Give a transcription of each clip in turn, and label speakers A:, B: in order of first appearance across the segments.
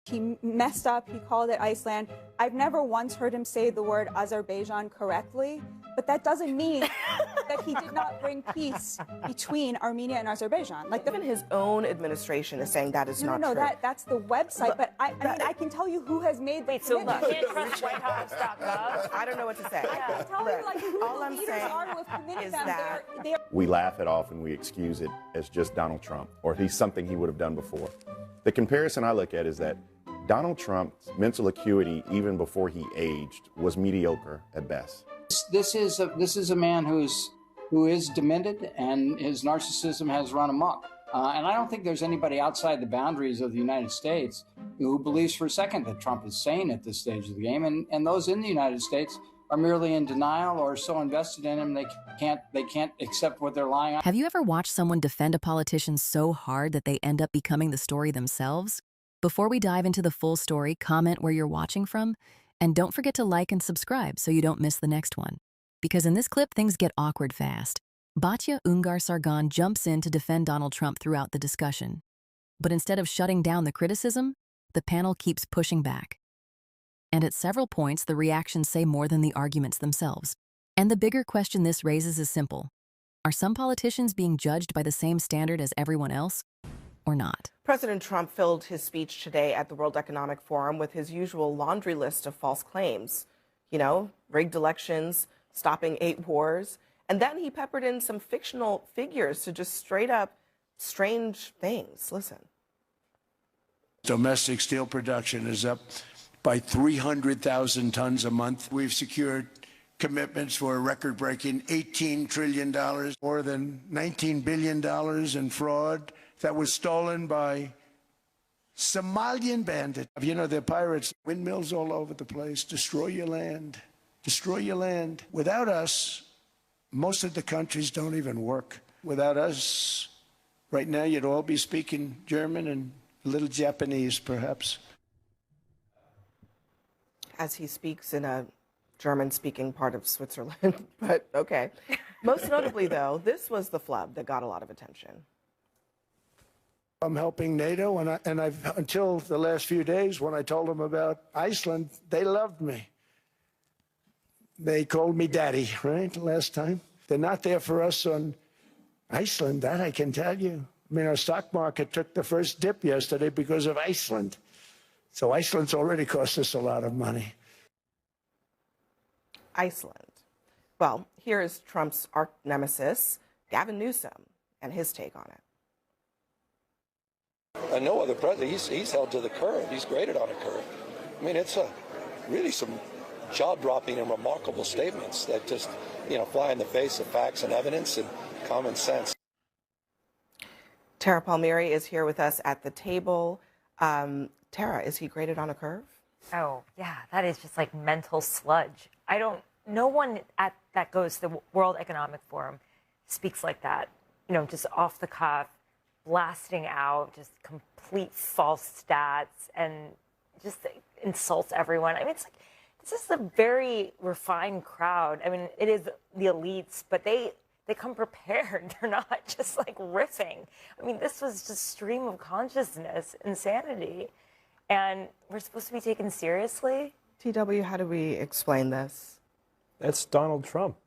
A: He messed up, he called it Iceland. I've never once heard him say the word Azerbaijan correctly, but that doesn't mean that he did not bring peace between Armenia and Azerbaijan. Like
B: even his own administration is saying that is not true.
A: No, that's the website, but I mean, I can tell you who has made the commitment.
C: So you can't trust WhiteHouse.gov?
B: I don't know what to say.
A: I can tell you like who
B: all
A: the
B: I'm
A: leaders
B: saying
A: are who have committed
B: is
A: them.
B: that
D: we laugh it off and we excuse it as just Donald Trump, or he's something he would have done before. The comparison I look at is that Donald Trump's mental acuity, even before he aged, was mediocre at best.
E: This is a man who is demented, and his narcissism has run amok. And I don't think there's anybody outside the boundaries of the United States who believes for a second that Trump is sane at this stage of the game. And those in the United States are merely in denial or so invested in him they can't accept what they're lying on.
F: Have you ever watched someone defend a politician so hard that they end up becoming the story themselves? Before we dive into the full story, comment where you're watching from, and don't forget to like and subscribe so you don't miss the next one. Because in this clip, things get awkward fast. Batya Ungar-Sargon jumps in to defend Donald Trump throughout the discussion. But instead of shutting down the criticism, the panel keeps pushing back. And at several points, the reactions say more than the arguments themselves. And the bigger question this raises is simple. Are some politicians being judged by the same standard as everyone else, or not?
B: President Trump filled his speech today at the World Economic Forum with his usual laundry list of false claims. You know, rigged elections, stopping 8 wars, and then he peppered in some fictional figures to just straight up strange things. Listen.
G: Domestic steel production is up by 300,000 tons a month. We've secured commitments for a record-breaking $18 trillion, more than $19 billion in fraud that was stolen by Somalian bandits. You know, they're pirates. Windmills all over the place. Destroy your land. Destroy your land. Without us, most of the countries don't even work. Without us, right now you'd all be speaking German and a little Japanese, perhaps.
B: As he speaks in a German-speaking part of Switzerland, but okay. Most notably, though, this was the flub that got a lot of attention.
G: I'm helping NATO, and I've until the last few days when I told them about Iceland, they loved me. They called me daddy, right, last time. They're not there for us on Iceland, that I can tell you. I mean, our stock market took the first dip yesterday because of Iceland. So Iceland's already cost us a lot of money. Iceland.
B: Well, here is Trump's arch nemesis, Gavin Newsom, and his take on it.
H: No other president, he's held to the curve. He's graded on a curve. I mean, it's really some jaw-dropping and remarkable statements that just, fly in the face of facts and evidence and common sense.
B: Tara Palmieri is here with us at the table. Tara, is he graded on a curve?
C: Oh, yeah, that is just like mental sludge. No one that goes to the World Economic Forum speaks like that, just off the cuff, blasting out just complete false stats and just insults everyone. I mean, it's like, this is a very refined crowd. I mean, it is the elites, but they come prepared. They're not just like riffing. I mean, this was just stream of consciousness, insanity. And we're supposed to be taken seriously?
B: TW, how do we explain this?
I: That's Donald Trump.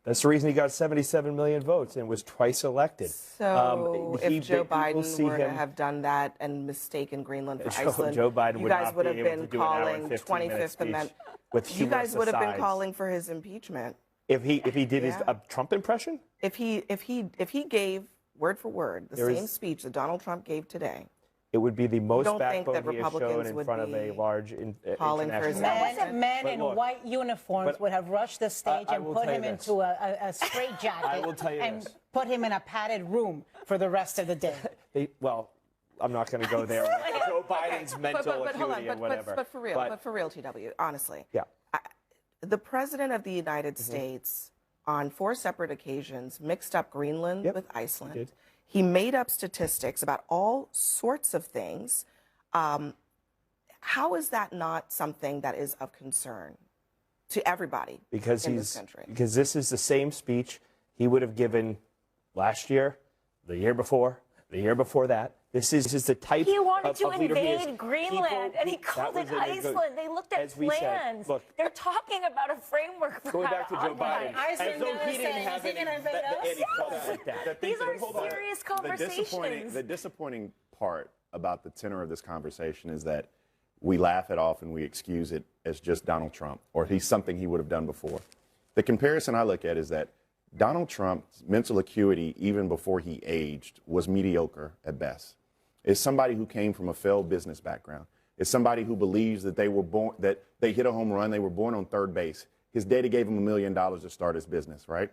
I: That's the reason he got 77 million votes and was twice elected.
B: So if Joe Biden were to have done that and mistaken Greenland for Iceland,
I: Joe Biden
B: you guys would have been calling 25th Amendment. You guys would have been calling for his impeachment.
I: If he did his Trump impression?
B: If he gave word for word the same speech that Donald Trump gave today,
I: it would be the most
B: backbone
I: he has shown in front of a large international
J: men in white uniforms would have rushed the stage and put him into a straitjacket and put him in a padded room for the rest of the day.
I: I'm not going to go there. Joe Biden's mental acuity and whatever.
B: But for real, TW, honestly.
I: Yeah.
B: The president of the United States, on 4 separate occasions, mixed up Greenland with Iceland. He made up statistics about all sorts of things. How is that not something that is of concern to everybody in this country?
I: Because this is the same speech he would have given last year, the year before, The year before that. This is the type
C: he wanted to
I: of leader he is.
C: invade Greenland, and he called it Iceland. They looked at plans.
I: Look,
C: they're talking about a framework for
I: going back to Joe Biden.
J: Iceland
I: As though he didn't have any thoughts like that.
C: These are serious conversations.
D: The disappointing part about the tenor of this conversation is that we laugh it off and we excuse it as just Donald Trump, or he's something he would have done before. The comparison I look at is that Donald Trump's mental acuity, even before he aged, was mediocre at best. It's somebody who came from a failed business background. It's somebody who believes that they were born, that they hit a home run, they were born on third base. His daddy gave him $1 million to start his business, right?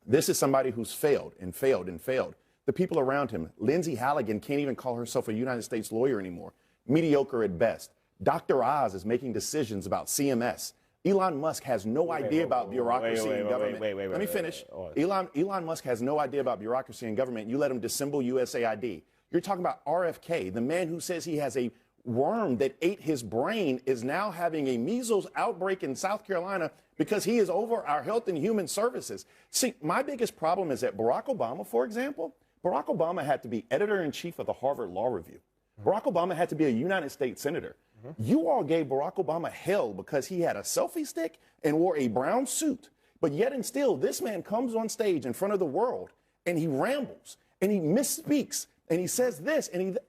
D: This is somebody who's failed and failed and failed. The people around him, Lindsay Halligan can't even call herself a United States lawyer anymore. Mediocre at best. Dr. Oz is making decisions about CMS. Elon Musk has no idea about bureaucracy and government. Let me finish. Elon Musk has no idea about bureaucracy and government. You let him dissemble USAID. You're talking about RFK, the man who says he has a worm that ate his brain is now having a measles outbreak in South Carolina because he is over our health and human services. See, my biggest problem is that Barack Obama, for example, Barack Obama had to be editor-in-chief of the Harvard Law Review. Barack Obama had to be a United States senator. You all gave Barack Obama hell because he had a selfie stick and wore a brown suit. But yet and still, this man comes on stage in front of the world and he rambles and he misspeaks and he says this and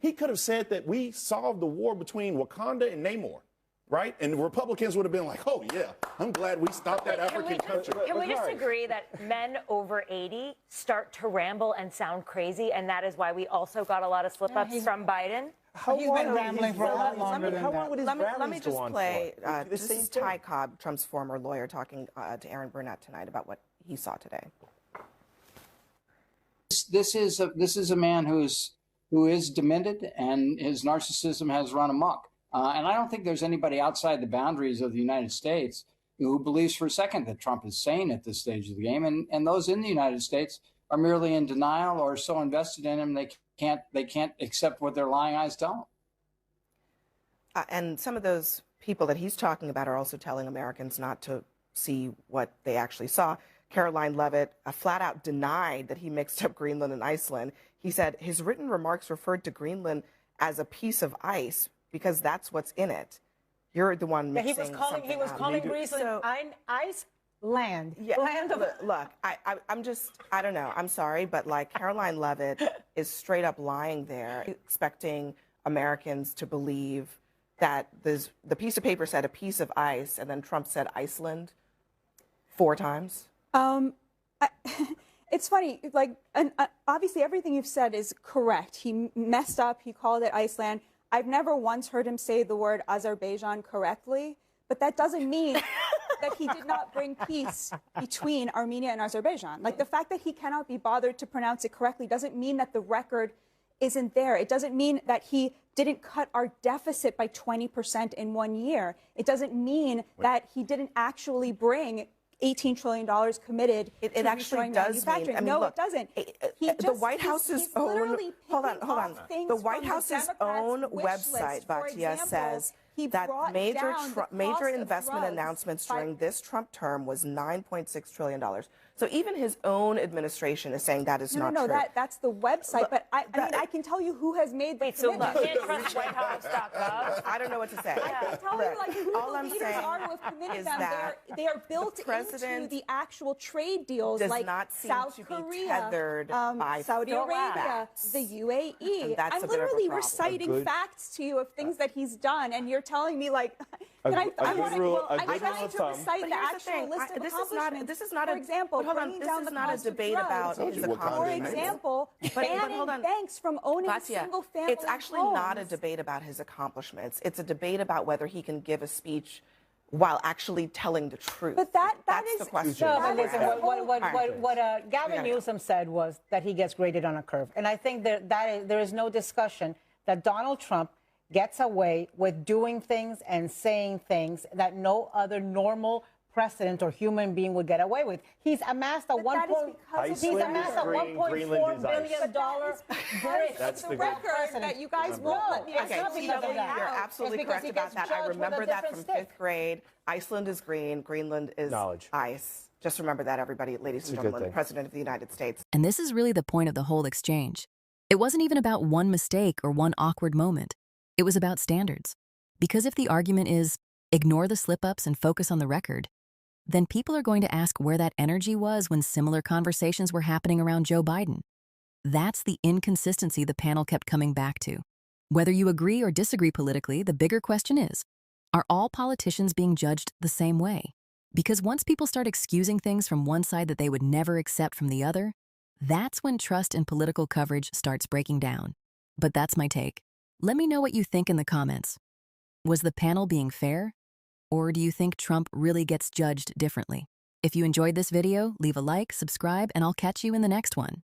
D: he could have said that we solved the war between Wakanda and Namor, right? And the Republicans would have been like, oh, yeah, I'm glad we stopped that African country.
C: Can we just agree that men over 80 start to ramble and sound crazy, and that is why we also got a lot of slip-ups from Biden?
J: He's been rambling for a lot longer than that.
B: Let me just play. This is Ty Cobb, Trump's former lawyer, talking to Aaron Burnett tonight about what he saw today.
E: This is a man who is demented, and his narcissism has run amok. And I don't think there's anybody outside the boundaries of the United States who believes for a second that Trump is sane at this stage of the game. And those in the United States are merely in denial or so invested in him they can't accept what their lying eyes tell them.
B: And some of those people that he's talking about are also telling Americans not to see what they actually saw. Caroline Levitt flat out denied that he mixed up Greenland and Iceland. He said his written remarks referred to Greenland as a piece of ice because that's what's in it. You're the one mixing something up.
J: He was calling Greenland Iceland.
B: Yeah, look, I don't know. I'm sorry, but like Caroline Levitt is straight up lying there, expecting Americans to believe that the piece of paper said a piece of ice, and then Trump said Iceland 4 times.
A: It's funny, obviously everything you've said is correct. He messed up. He called it Iceland. I've never once heard him say the word Azerbaijan correctly, but that doesn't mean that he did not bring peace between Armenia and Azerbaijan. Like, the fact that he cannot be bothered to pronounce it correctly doesn't mean that the record isn't there. It doesn't mean that he didn't cut our deficit by 20% in 1 year. It doesn't mean that he didn't actually bring $18 trillion committed.
B: It actually does mean.
A: No, it doesn't.
B: The White House's own. Hold on. The White House's own website, Batya, says that major investment announcements during this Trump term was $9.6 trillion. So even his own administration is saying that is not true.
A: No, that's the website. But I mean, I can tell you who has made the commitment.
C: So you can't trust WhiteHouse.gov?
B: I don't know what to say.
A: I can tell you who the leaders are who have committed them. They are built into the actual trade deals, like South Korea, Saudi Arabia, the UAE. I'm literally reciting facts to you of things that he's done, and you're telling me like, I'm trying to recite the actual list of accomplishments.
B: This is not
A: for example, bringing down the cost of drugs. For example, banning banks from owning single-family
B: It's actually not a debate about his accomplishments. It's a debate about whether he can give a speech while actually telling the truth.
A: But that's
B: the question.
J: No, but listen, what Gavin Newsom said was that he gets graded on a curve. And I think there is no discussion that Donald Trump gets away with doing things and saying things that no other normal president or human being would get away with. He's amassed a $1.4 billion bridge.
A: That's the record that you guys won't let me.
B: Okay, you're absolutely correct about that. I remember that from 5th grade. Iceland is green, Greenland is ice. Just remember that, everybody, ladies and gentlemen, the President of the United States.
F: And this is really the point of the whole exchange. It wasn't even about one mistake or one awkward moment. It was about standards. Because if the argument is, ignore the slip-ups and focus on the record, then people are going to ask where that energy was when similar conversations were happening around Joe Biden. That's the inconsistency the panel kept coming back to. Whether you agree or disagree politically, the bigger question is, are all politicians being judged the same way? Because once people start excusing things from one side that they would never accept from the other, that's when trust in political coverage starts breaking down. But that's my take. Let me know what you think in the comments. Was the panel being fair? Or do you think Trump really gets judged differently? If you enjoyed this video, leave a like, subscribe, and I'll catch you in the next one.